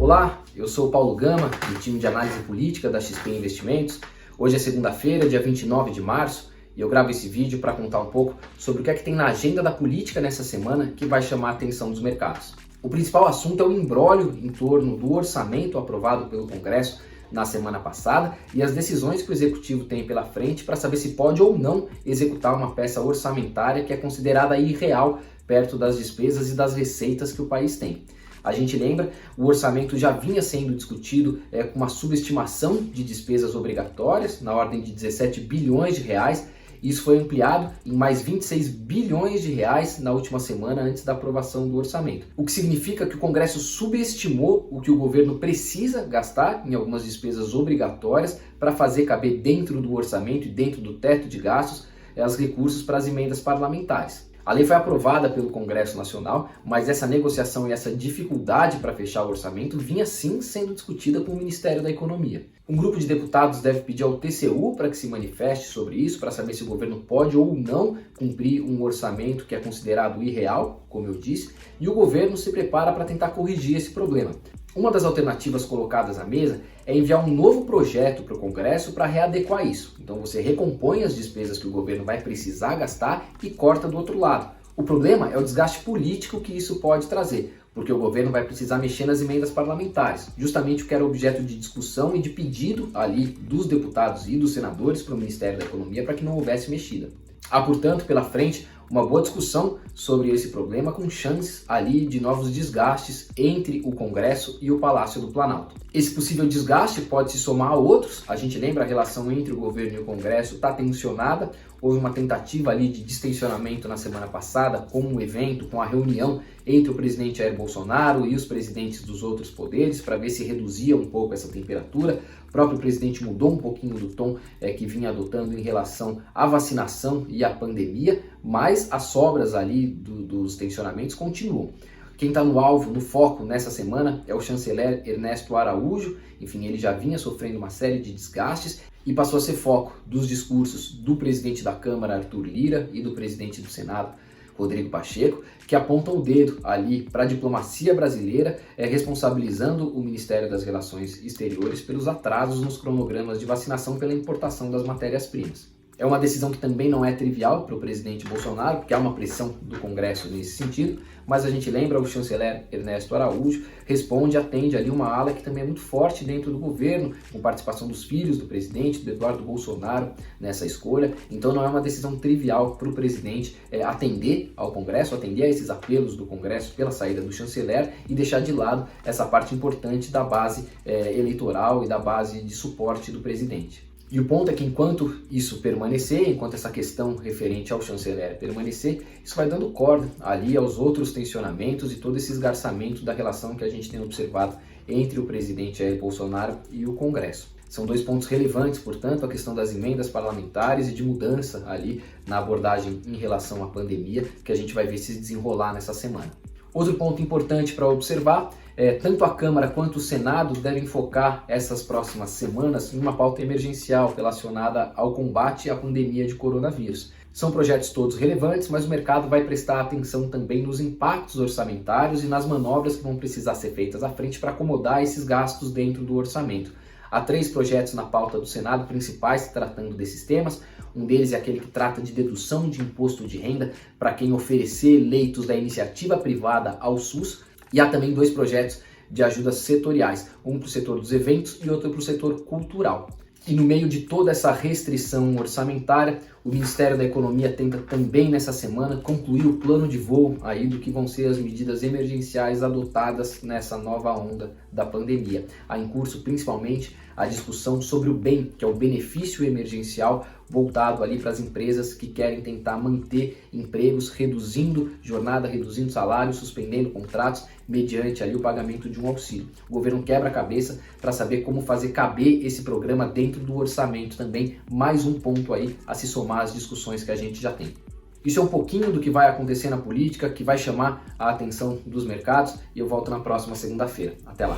Olá, eu sou o Paulo Gama, do time de análise política da XP Investimentos. Hoje é segunda-feira, dia 29 de março, e eu gravo esse vídeo para contar um pouco sobre o que é que tem na agenda da política nessa semana que vai chamar a atenção dos mercados. O principal assunto é o imbróglio em torno do orçamento aprovado pelo Congresso na semana passada e as decisões que o Executivo tem pela frente para saber se pode ou não executar uma peça orçamentária que é considerada irreal perto das despesas e das receitas que o país tem. A gente lembra, o orçamento já vinha sendo discutido com uma subestimação de despesas obrigatórias na ordem de 17 bilhões de reais. Isso foi ampliado em mais 26 bilhões de reais na última semana antes da aprovação do orçamento. O que significa que o Congresso subestimou o que o governo precisa gastar em algumas despesas obrigatórias para fazer caber dentro do orçamento e dentro do teto de gastos os recursos para as emendas parlamentares. A lei foi aprovada pelo Congresso Nacional, mas essa negociação e essa dificuldade para fechar o orçamento vinha sim sendo discutida com o Ministério da Economia. Um grupo de deputados deve pedir ao TCU para que se manifeste sobre isso, para saber se o governo pode ou não cumprir um orçamento que é considerado irreal, como eu disse, e o governo se prepara para tentar corrigir esse problema. Uma das alternativas colocadas à mesa é enviar um novo projeto para o Congresso para readequar isso. Então você recompõe as despesas que o governo vai precisar gastar e corta do outro lado. O problema é o desgaste político que isso pode trazer, porque o governo vai precisar mexer nas emendas parlamentares, justamente o que era objeto de discussão e de pedido ali dos deputados e dos senadores para o Ministério da Economia para que não houvesse mexida. Há, portanto, pela frente uma boa discussão sobre esse problema com chances ali de novos desgastes entre o Congresso e o Palácio do Planalto. Esse possível desgaste pode se somar a outros. A gente lembra a relação entre o governo e o Congresso está tensionada. Houve uma tentativa ali de distensionamento na semana passada com um evento, com a reunião entre o presidente Jair Bolsonaro e os presidentes dos outros poderes para ver se reduzia um pouco essa temperatura. O próprio presidente mudou um pouquinho do tom que vinha adotando em relação à vacinação e à pandemia, mas as sobras ali dos tensionamentos continuam. Quem está no alvo, no foco nessa semana é o chanceler Ernesto Araújo. Enfim, ele já vinha sofrendo uma série de desgastes e passou a ser foco dos discursos do presidente da Câmara, Arthur Lira, e do presidente do Senado, Rodrigo Pacheco, que apontam o dedo ali para a diplomacia brasileira, responsabilizando o Ministério das Relações Exteriores pelos atrasos nos cronogramas de vacinação pela importação das matérias-primas. É uma decisão que também não é trivial para o presidente Bolsonaro, porque há uma pressão do Congresso nesse sentido, mas a gente lembra, o chanceler Ernesto Araújo responde, atende ali uma ala que também é muito forte dentro do governo, com participação dos filhos do presidente, do Eduardo Bolsonaro, nessa escolha. Então não é uma decisão trivial para o presidente atender ao Congresso, atender a esses apelos do Congresso pela saída do chanceler e deixar de lado essa parte importante da base eleitoral e da base de suporte do presidente. E o ponto é que enquanto isso permanecer, enquanto essa questão referente ao chanceler permanecer, isso vai dando corda ali aos outros tensionamentos e todo esse esgarçamento da relação que a gente tem observado entre o presidente Jair Bolsonaro e o Congresso. São dois pontos relevantes, portanto, a questão das emendas parlamentares e de mudança ali na abordagem em relação à pandemia, que a gente vai ver se desenrolar nessa semana. Outro ponto importante para observar tanto a Câmara quanto o Senado devem focar essas próximas semanas em uma pauta emergencial relacionada ao combate à pandemia de coronavírus. São projetos todos relevantes, mas o mercado vai prestar atenção também nos impactos orçamentários e nas manobras que vão precisar ser feitas à frente para acomodar esses gastos dentro do orçamento. Há 3 projetos na pauta do Senado principais tratando desses temas. Um deles é aquele que trata de dedução de imposto de renda para quem oferecer leitos da iniciativa privada ao SUS. E há também 2 projetos de ajudas setoriais, um para o setor dos eventos e outro para o setor cultural. E no meio de toda essa restrição orçamentária, o Ministério da Economia tenta também nessa semana concluir o plano de voo aí do que vão ser as medidas emergenciais adotadas nessa nova onda da pandemia. Há em curso principalmente a discussão sobre o BEM, que é o benefício emergencial voltado ali para as empresas que querem tentar manter empregos, reduzindo jornada, reduzindo salário, suspendendo contratos, mediante ali o pagamento de um auxílio. O governo quebra a cabeça para saber como fazer caber esse programa dentro do orçamento também, mais um ponto aí a se somar às discussões que a gente já tem. Isso é um pouquinho do que vai acontecer na política, que vai chamar a atenção dos mercados, e eu volto na próxima segunda-feira. Até lá!